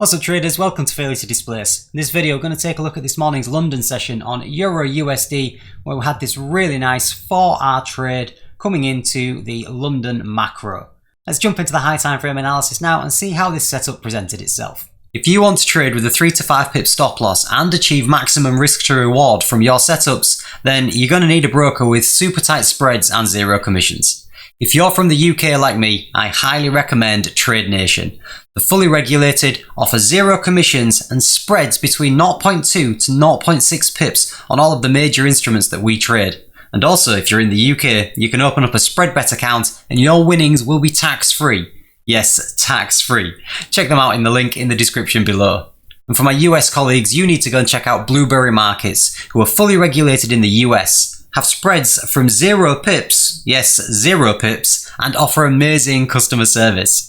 What's up traders, welcome to Failure to Displace. In this video we're going to take a look at this morning's London session on Euro USD, where we had this really nice 4-hour trade coming into the London macro. Let's jump into the high time frame analysis now and see how this setup presented itself. If you want to trade with a 3 to 5 pip stop loss and achieve maximum risk to reward from your setups, then you're going to need a broker with super tight spreads and zero commissions. If you're from the UK like me, I highly recommend Trade Nation. The fully regulated, offer zero commissions and spreads between 0.2 to 0.6 pips on all of the major instruments that we trade. And also, if you're in the UK, you can open up a spread bet account and your winnings will be tax-free. Yes, tax-free. Check them out in the link in the description below. And for my US colleagues, you need to go and check out Blueberry Markets, who are fully regulated in the US. Have spreads from 0 pips, yes, 0 pips, and offer amazing customer service.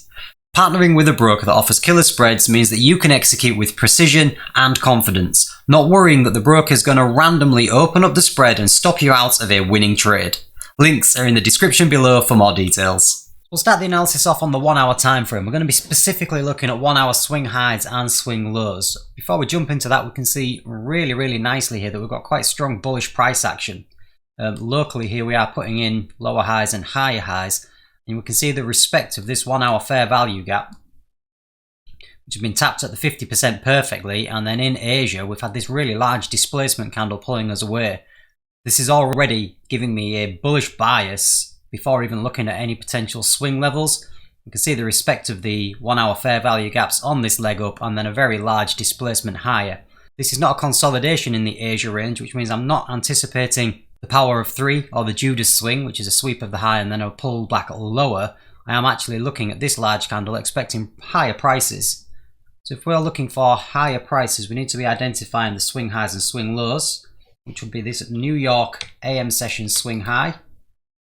Partnering with a broker that offers killer spreads means that you can execute with precision and confidence, not worrying that the broker is going to randomly open up the spread and stop you out of a winning trade. Links are in the description below for more details. We'll start the analysis off on the 1 hour time frame. We're going to be specifically looking at 1 hour swing highs and swing lows. Before we jump into that, we can see really nicely here that we've got quite strong bullish price action. Locally here we are putting in lower highs and higher highs, and we can see the respect of this 1 hour fair value gap, which has been tapped at the 50% perfectly. And then in Asia we've had this really large displacement candle pulling us away. This is already giving me a bullish bias before even looking at any potential swing levels. You can see the respect of the 1 hour fair value gaps on this leg up, and then a very large displacement higher. This is not a consolidation in the Asia range, which means I'm not anticipating the power of 3 or the Judas swing, which is a sweep of the high and then a pull back lower. I am actually looking at this large candle expecting higher prices. So if we're looking for higher prices, we need to be identifying the swing highs and swing lows, which would be this New York AM session swing high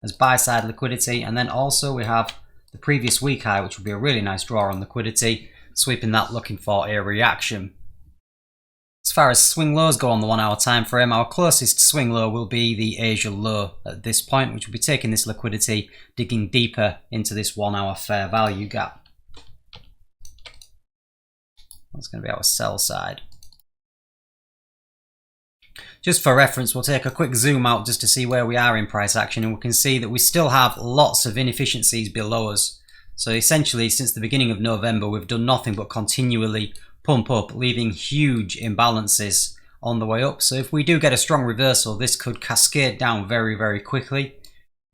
as buy side liquidity, and then also we have the previous week high, which would be a really nice draw on liquidity, sweeping that looking for a reaction. As far as swing lows go on the 1 hour time frame, our closest swing low will be the Asia low at this point, which will be taking this liquidity, digging deeper into this 1 hour fair value gap. That's going to be our sell side. Just for reference, we'll take a quick zoom out just to see where we are in price action, and we can see that we still have lots of inefficiencies below us. So essentially, since the beginning of November, we've done nothing but continually pump up, leaving huge imbalances on the way up. So if we do get a strong reversal, this could cascade down very quickly.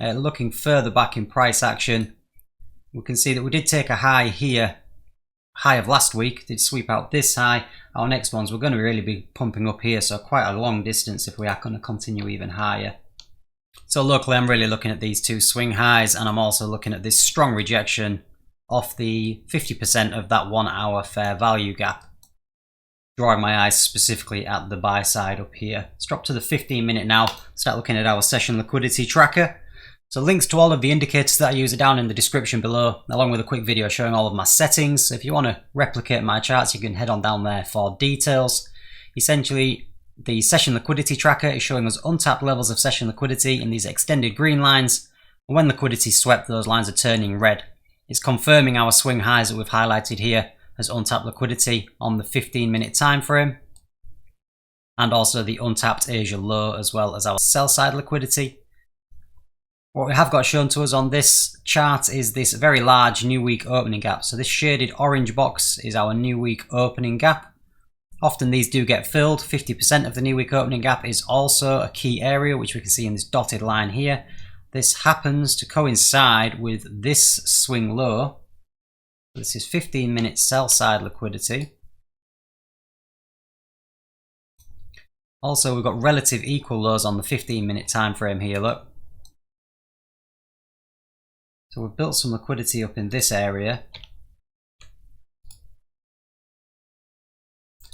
Looking further back in price action, we can see that we did take a high here, high of last week, did sweep out this high. Our next ones, we're going to really be pumping up here, so quite a long distance if we are going to continue even higher. So locally, I'm really looking at these two swing highs, and I'm also looking at this strong rejection off the 50% of that 1 hour fair value gap. Drawing my eyes specifically at the buy side up here. Let's drop to the 15-minute now, start looking at our session liquidity tracker. So links to all of the indicators that I use are down in the description below, along with a quick video showing all of my settings. So if you want to replicate my charts, you can head on down there for details. Essentially, the session liquidity tracker is showing us untapped levels of session liquidity in these extended green lines. And when liquidity is swept, those lines are turning red. It's confirming our swing highs that we've highlighted here as untapped liquidity on the 15-minute time frame, and also the untapped Asia low as well as our sell side liquidity. What we have got shown to us on this chart is this very large new week opening gap. So this shaded orange box is our new week opening gap. Often these do get filled. 50% of the new week opening gap is also a key area, which we can see in this dotted line here. This happens to coincide with this swing low. This is 15-minute sell side liquidity. Also, we've got relative equal lows on the 15-minute time frame here, look. So we've built some liquidity up in this area.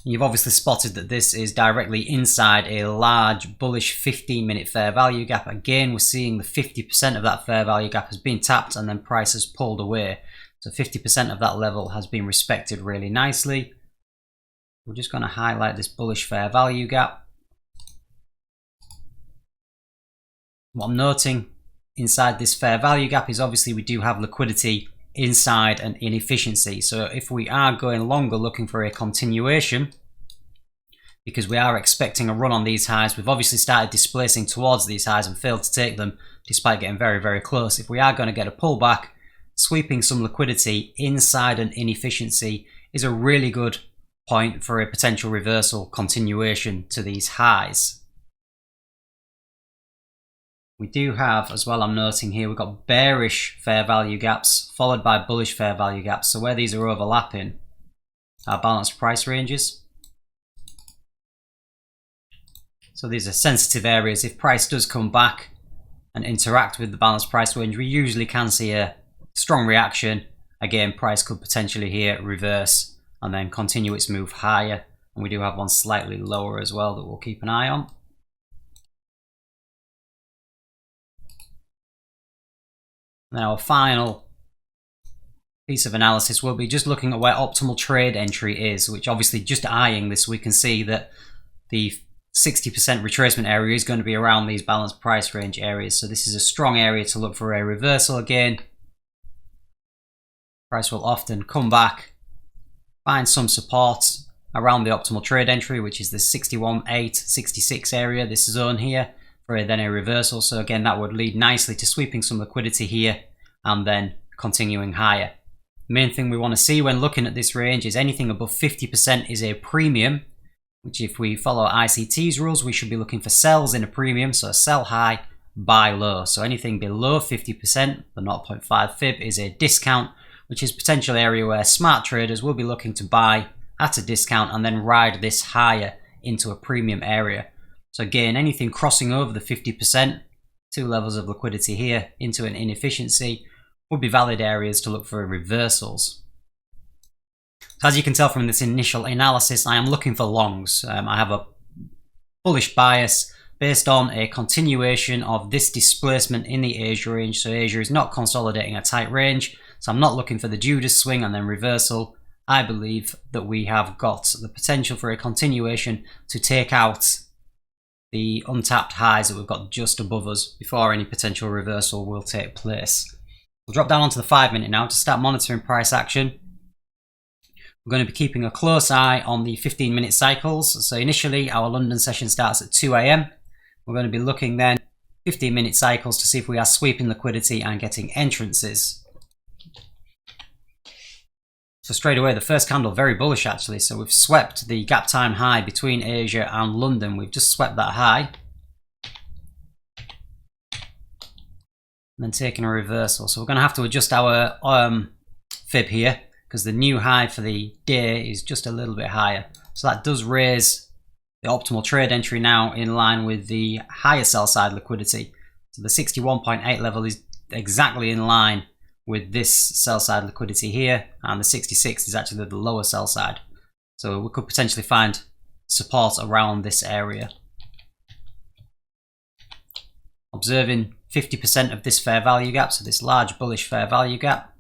You've obviously spotted that this is directly inside a large bullish 15-minute fair value gap. Again, we're seeing the 50% of that fair value gap has been tapped and then price has pulled away. So 50% of that level has been respected really nicely. We're just going to highlight this bullish fair value gap. What I'm noting inside this fair value gap is obviously we do have liquidity inside an inefficiency. So if we are going longer looking for a continuation, because we are expecting a run on these highs, we've obviously started displacing towards these highs and failed to take them despite getting very, very close. If we are going to get a pullback, sweeping some liquidity inside an inefficiency is a really good point for a potential reversal continuation to these highs. We do have, as well, I'm noting here, we've got bearish fair value gaps followed by bullish fair value gaps. So where these are overlapping are balanced price ranges. So these are sensitive areas. If price does come back and interact with the balanced price range, we usually can see a strong reaction. Again, price could potentially here reverse and then continue its move higher. And we do have one slightly lower as well that we'll keep an eye on. And our final piece of analysis will be just looking at where optimal trade entry is, which obviously just eyeing this, we can see that the 60% retracement area is going to be around these balanced price range areas. So this is a strong area to look for a reversal again. Price will often come back, find some support around the optimal trade entry, which is the 61.8, 66 area, this zone here, for then a reversal. So again, that would lead nicely to sweeping some liquidity here and then continuing higher. The main thing we want to see when looking at this range is anything above 50% is a premium, which if we follow ICT's rules, we should be looking for sells in a premium. So sell high, buy low. So anything below 50%, the 0.5 fib, is a discount, which is a potential area where smart traders will be looking to buy at a discount and then ride this higher into a premium area. So again, anything crossing over the 50%, two levels of liquidity here into an inefficiency, would be valid areas to look for reversals. So as you can tell from this initial analysis, I am looking for longs. I have a bullish bias based on a continuation of this displacement in the Asia range. So Asia is not consolidating a tight range. So I'm not looking for the Judas swing and then reversal. I believe that we have got the potential for a continuation to take out the untapped highs that we've got just above us before any potential reversal will take place. We'll drop down onto the 5-minute now to start monitoring price action. We're going to be keeping a close eye on the 15-minute cycles. So initially our London session starts at 2 AM. We're going to be looking then 15-minute cycles to see if we are sweeping liquidity and getting entrances. So straight away, the first candle, very bullish actually. So we've swept the gap time high between Asia and London. We've just swept that high. And then taking a reversal. So we're going to have to adjust our fib here because the new high for the day is just a little bit higher. So that does raise the optimal trade entry now in line with the higher sell side liquidity. So the 61.8 level is exactly in line with this sell side liquidity here, and the 66 is actually the lower sell side. So we could potentially find support around this area. Observing 50% of this fair value gap, so this large bullish fair value gap.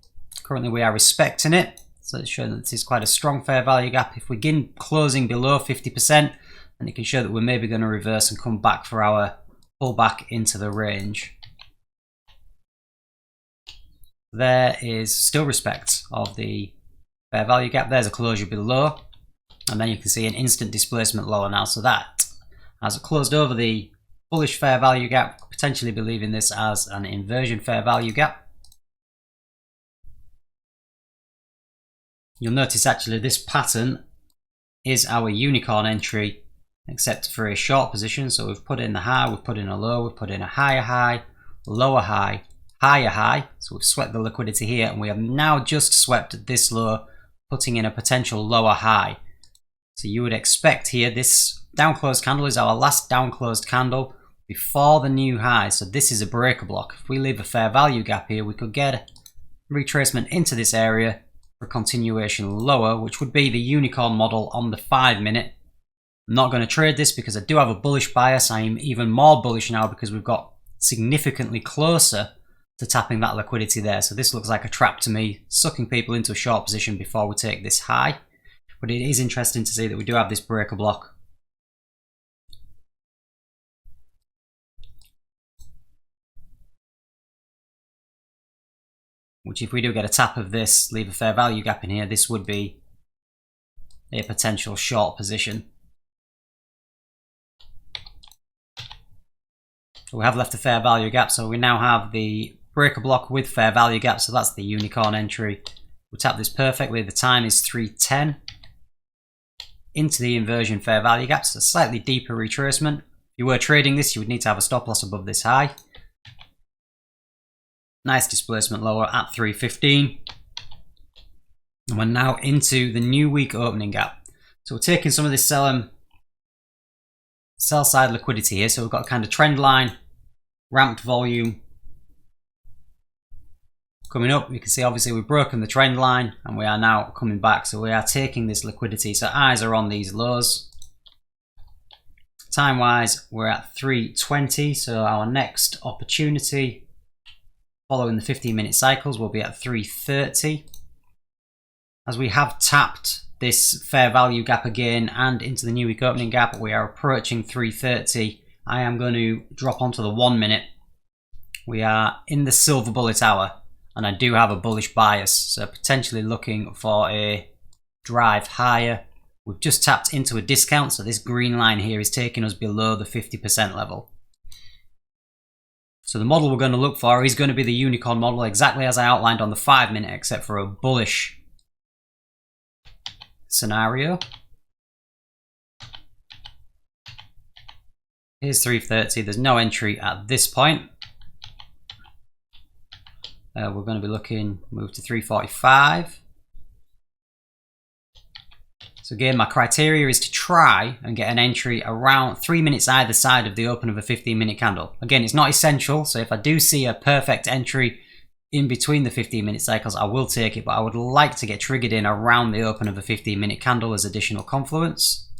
Currently we are respecting it, so it's showing that this is quite a strong fair value gap. If we begin closing below 50%, then it can show that we're maybe going to reverse and come back for our pullback into the range. There is still respect of the fair value gap. There's a closure below, and then you can see an instant displacement lower now. So that, as it closed over the bullish fair value gap, potentially believing this as an inversion fair value gap. You'll notice actually this pattern is our unicorn entry, except for a short position. So we've put in the high, we've put in a low, we've put in a higher high, lower high, higher high. So we've swept the liquidity here, and we have now just swept this low, putting in a potential lower high. So you would expect here, this down closed candle is our last down closed candle before the new high. So this is a breaker block. If we leave a fair value gap here, we could get retracement into this area for continuation lower, which would be the unicorn model on the 5-minute. I'm not going to trade this because I do have a bullish bias. I am even more bullish now because we've got significantly closer to tapping that liquidity there. So this looks like a trap to me, sucking people into a short position before we take this high. But it is interesting to see that we do have this breaker block. which if we do get a tap of this, leave a fair value gap in here, this would be a potential short position. So we have left a fair value gap, so we now have the breaker block with fair value gap, so that's the unicorn entry. We'll tap this perfectly, the time is 3:10. Into the inversion fair value gap, so slightly deeper retracement. If you were trading this, you would need to have a stop loss above this high. Nice displacement lower at 3:15. And we're now into the new week opening gap. So we're taking some of this sell side liquidity here. So we've got a kind of trend line, ramped volume coming up. You can see obviously we've broken the trend line and we are now coming back. So we are taking this liquidity. So eyes are on these lows. Time wise, we're at 3:20. So our next opportunity following the 15-minute cycles will be at 3:30. As we have tapped this fair value gap again and into the new week opening gap, we are approaching 3:30. I am going to drop onto the 1 minute. We are in the silver bullet hour and I do have a bullish bias, so potentially looking for a drive higher. We've just tapped into a discount, so this green line here is taking us below the 50% level. So the model we're going to look for is going to be the unicorn model, exactly as I outlined on the 5 minute, except for a bullish scenario. Here's 3:30. There's no entry at this point. We're going to be looking, move to 3:45. So again, my criteria is to try and get an entry around 3 minutes either side of the open of a 15-minute candle. Again, it's not essential, so if I do see a perfect entry in between the 15-minute cycles, I will take it, but I would like to get triggered in around the open of a 15-minute candle as additional confluence.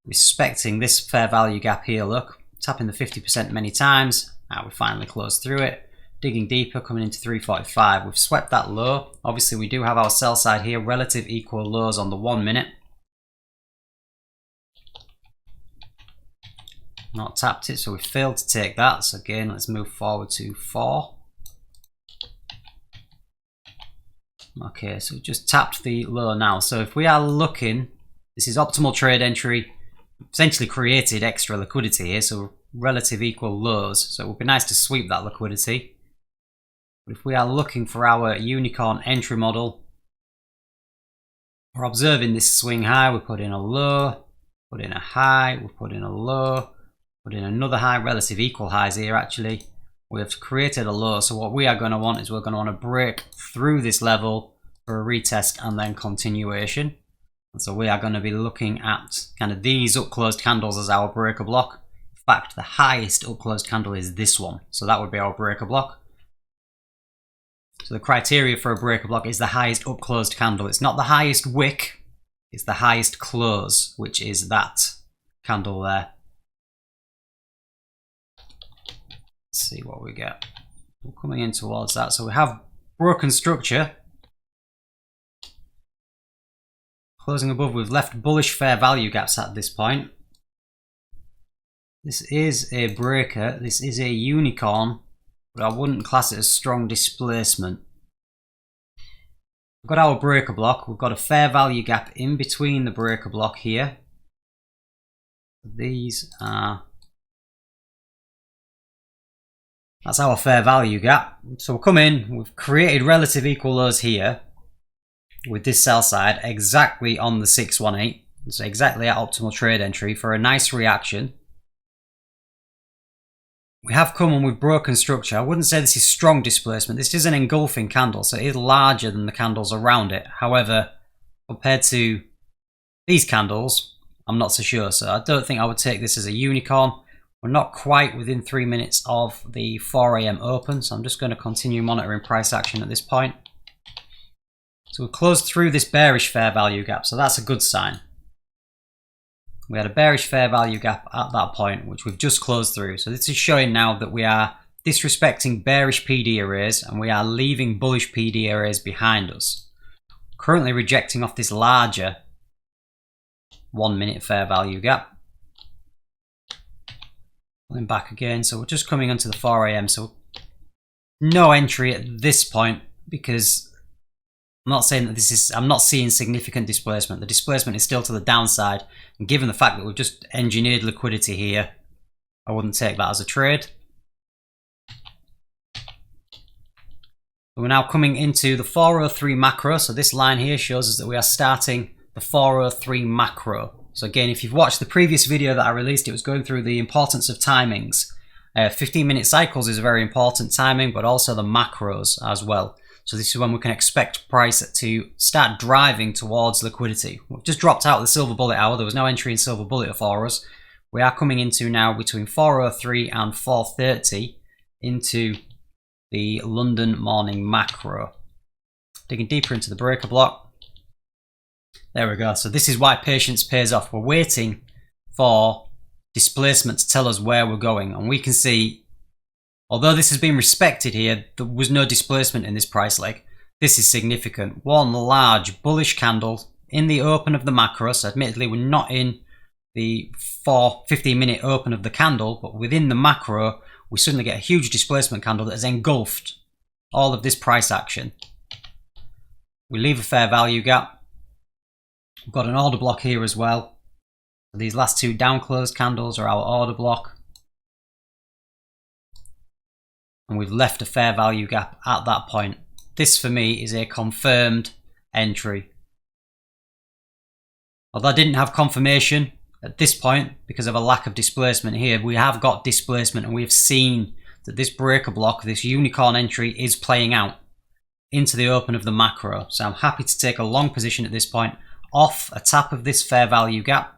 Respecting this fair value gap here, look, tapping the 50% many times. Now we finally closed through it. Digging deeper, coming into 3:45. We've swept that low. Obviously, we do have our sell side here, relative equal lows on the 1 minute. Not tapped it, so we failed to take that. So again, let's move forward to 4. Okay, so we just tapped the low now. So if we are looking, this is optimal trade entry, essentially created extra liquidity here, so relative equal lows. So it would be nice to sweep that liquidity. But if we are looking for our unicorn entry model, we're observing this swing high. We put in a low, put in a high, we put in a low, put in another high, relative equal highs here actually. We have created a low, so what we are going to want is we're going to want to break through this level for a retest and then continuation. And so we are going to be looking at kind of these up closed candles as our breaker block. In fact, the highest up closed candle is this one, so that would be our breaker block. So the criteria for a breaker block is the highest up closed candle. It's not the highest wick, it's the highest close, which is that candle there. Let's see what we get. We're coming in towards that. So we have broken structure. Closing above, we've left bullish fair value gaps at this point. This is a breaker, this is a unicorn, but I wouldn't class it as strong displacement. We've got our breaker block, we've got a fair value gap in between the breaker block here. These are, that's our fair value gap. So we'll come in, we've created relative equal lows here with this sell side exactly on the 618. So exactly at optimal trade entry for a nice reaction. We have come and we've broken structure. I wouldn't say this is strong displacement. This is an engulfing candle, so it is larger than the candles around it. However, compared to these candles, I'm not so sure. So I don't think I would take this as a unicorn. We're not quite within 3 minutes of the 4 AM open, so I'm just going to continue monitoring price action at this point. So we closed through this bearish fair value gap, so that's a good sign. We had a bearish fair value gap at that point, which we've just closed through. So this is showing now that we are disrespecting bearish PD arrays and we are leaving bullish PD arrays behind us. Currently rejecting off this larger 1 minute fair value gap. Pulling back again, so we're just coming onto the 4 AM. So no entry at this point because I'm not saying that I'm not seeing significant displacement. The displacement is still to the downside, and given the fact that we've just engineered liquidity here, I wouldn't take that as a trade. We're now coming into the 403 macro, so this line here shows us that we are starting the 403 macro. So again, if you've watched the previous video that I released, it was going through the importance of timings. 15-minute cycles is a very important timing, but also the macros as well. So this is when we can expect price to start driving towards liquidity. We've just dropped out of the silver bullet hour. There was no entry in silver bullet for us. We are coming into now between 403 and 430 into the London morning macro. Digging deeper into the breaker block. There we go. So this is why patience pays off. We're waiting for displacement to tell us where we're going. And we can see, although this has been respected here, there was no displacement in this price leg. This is significant. One large bullish candle in the open of the macro. So admittedly, we're not in the 15-minute open of the candle, but within the macro, we suddenly get a huge displacement candle that has engulfed all of this price action. We leave a fair value gap. We've got an order block here as well. These last two down closed candles are our order block. And we've left a fair value gap at that point. This for me is a confirmed entry. Although I didn't have confirmation at this point because of a lack of displacement here, we have got displacement and we have seen that this breaker block, this unicorn entry, is playing out into the open of the macro. So I'm happy to take a long position at this point off a tap of this fair value gap.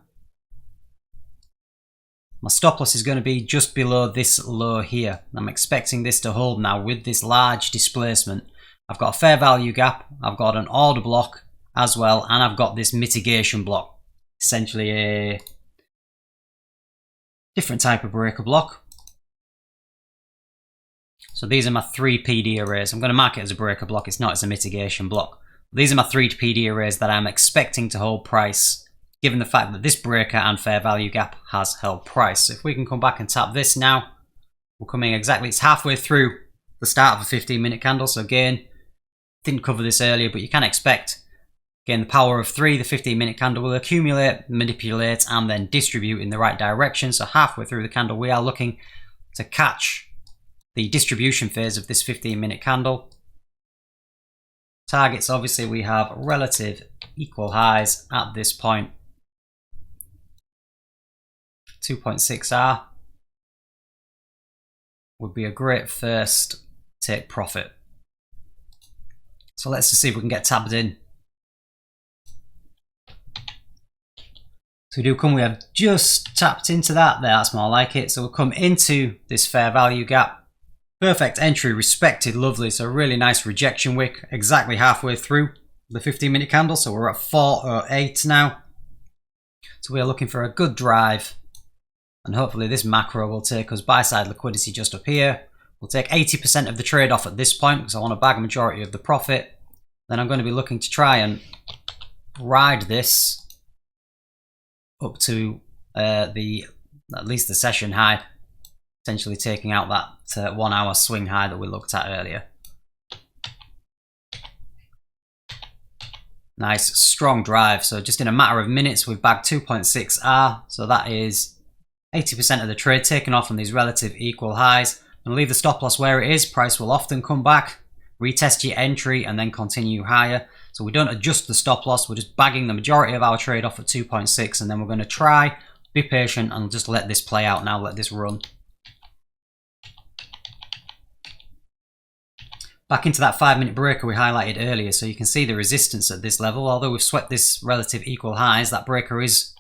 My stop loss is going to be just below this low here. I'm expecting this to hold now with this large displacement. I've got a fair value gap, I've got an order block as well, and I've got this mitigation block. Essentially a different type of breaker block. So these are my three PD arrays. I'm going to mark it as a breaker block. It's not, it's a mitigation block. These are my three PD arrays that I'm expecting to hold price, given the fact that this breaker and fair value gap has held price. So if we can come back and tap this now, we're coming exactly, it's halfway through the start of a 15-minute candle. So again, didn't cover this earlier, but you can expect, again, the power of three, the 15-minute candle will accumulate, manipulate, and then distribute in the right direction. So halfway through the candle, we are looking to catch the distribution phase of this 15-minute candle. Targets, obviously, we have relative equal highs at this point. 2.6R would be a great first take profit. So let's just see if we can get tabbed in. So we do come, we have just tapped into that there, that's more like it. So we'll come into this fair value gap. Perfect entry, respected, lovely. So a really nice rejection wick, exactly halfway through the 15-minute candle. So we're at 408 now. So we are looking for a good drive. And hopefully this macro will take us buy side liquidity just up here. We'll take 80% of the trade off at this point because I want to bag a majority of the profit. Then I'm going to be looking to try and ride this up to at least the session high, essentially taking out that 1 hour swing high that we looked at earlier. Nice strong drive. So just in a matter of minutes we've bagged 2.6R. So that is 80% of the trade taken off on these relative equal highs. And leave the stop loss where it is. Price will often come back, retest your entry, and then continue higher. So we don't adjust the stop loss. We're just bagging the majority of our trade off at 2.6, and then we're going to try, be patient, and just let this play out now. Let this run. Back into that 5-minute breaker we highlighted earlier. So you can see the resistance at this level. Although we've swept this relative equal highs, that breaker is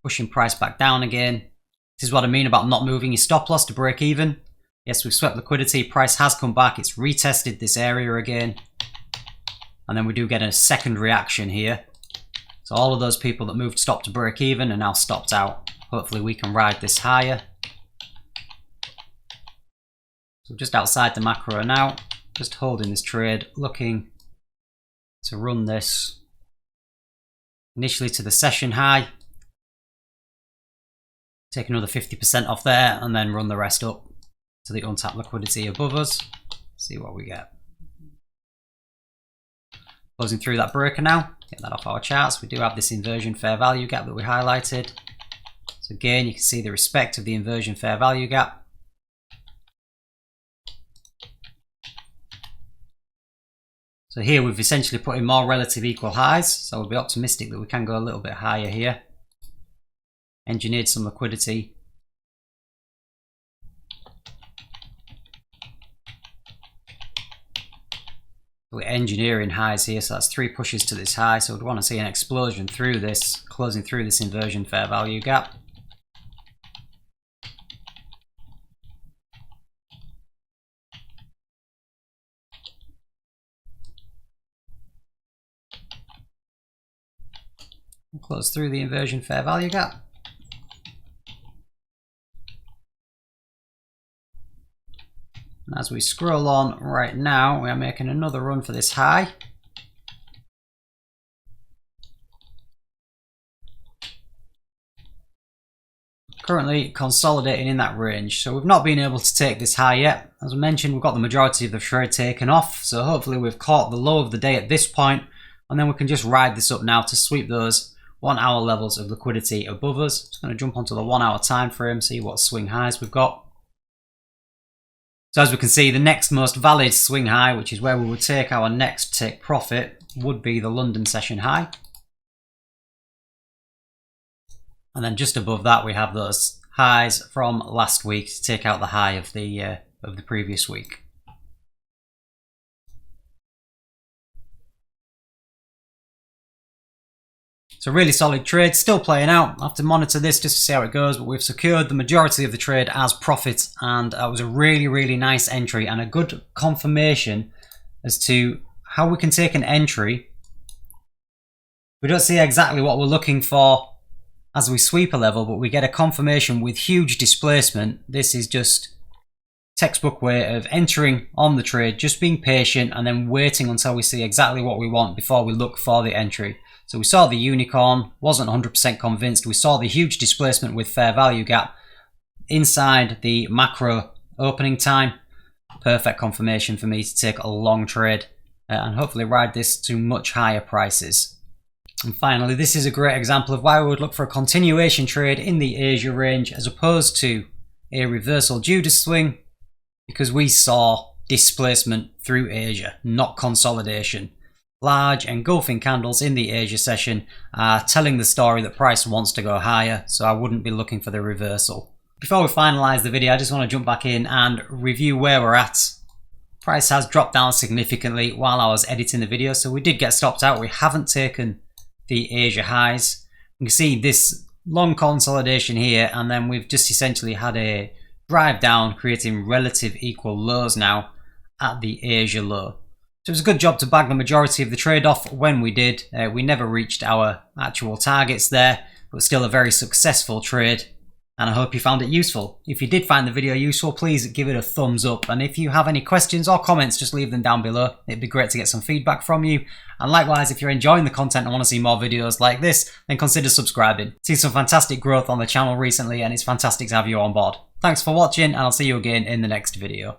pushing price back down again. This is what I mean about not moving your stop loss to break even. Yes, we've swept liquidity. Price has come back. It's retested this area again. And then we do get a second reaction here. So all of those people that moved stop to break even are now stopped out. Hopefully we can ride this higher. So just outside the macro now. Just holding this trade. Looking to run this initially to the session high. Take another 50% off there and then run the rest up. to the untapped liquidity above us. See what we get. Closing through that breaker now. Get that off our charts. We do have this inversion fair value gap that we highlighted. So again, you can see the respect of the inversion fair value gap. So here we've essentially put in more relative equal highs, so we'll be optimistic that we can go a little bit higher here. Engineered some liquidity. We're engineering highs here, so that's 3 pushes to this high, so we'd want to see an explosion through this, closing through this inversion fair value gap. Close through the inversion fair value gap. And as we scroll on right now, we are making another run for this high. Currently consolidating in that range, so we've not been able to take this high yet. As I mentioned, we've got the majority of the trade taken off, so hopefully we've caught the low of the day at this point, and then we can just ride this up now to sweep those 1 hour levels of liquidity above us. Just going to jump onto the 1 hour time frame, see what swing highs we've got. So as we can see, the next most valid swing high, which is where we would take our next take profit, would be the London session high. And then just above that, we have those highs from last week to take out the high of the previous week. So really solid trade, still playing out. I have to monitor this just to see how it goes, but we've secured the majority of the trade as profit, and it was a really nice entry and a good confirmation as to how we can take an entry. We don't see exactly what we're looking for as we sweep a level, but we get a confirmation with huge displacement. This is just textbook way of entering on the trade, just being patient and then waiting until we see exactly what we want before we look for the entry. So we saw the unicorn, wasn't 100% convinced. We saw the huge displacement with fair value gap inside the macro opening time. Perfect confirmation for me to take a long trade and hopefully ride this to much higher prices. And finally, this is a great example of why we would look for a continuation trade in the Asia range as opposed to a reversal Judas swing, because we saw displacement through Asia, not consolidation. Large engulfing candles in the Asia session are telling the story that price wants to go higher, so I wouldn't be looking for the reversal. Before we finalize the video, I just want to jump back in and review where we're at. Price has dropped down significantly while I was editing the video, so we did get stopped out. We haven't taken the Asia highs. You can see this long consolidation here, and then we've just essentially had a drive down, creating relative equal lows now at the Asia low. So it was a good job to bag the majority of the trade off when we did. We never reached our actual targets there, but still a very successful trade. And I hope you found it useful. If you did find the video useful, please give it a thumbs up. And if you have any questions or comments, just leave them down below. It'd be great to get some feedback from you. And likewise, if you're enjoying the content and want to see more videos like this, then consider subscribing. Seen some fantastic growth on the channel recently, and it's fantastic to have you on board. Thanks for watching, and I'll see you again in the next video.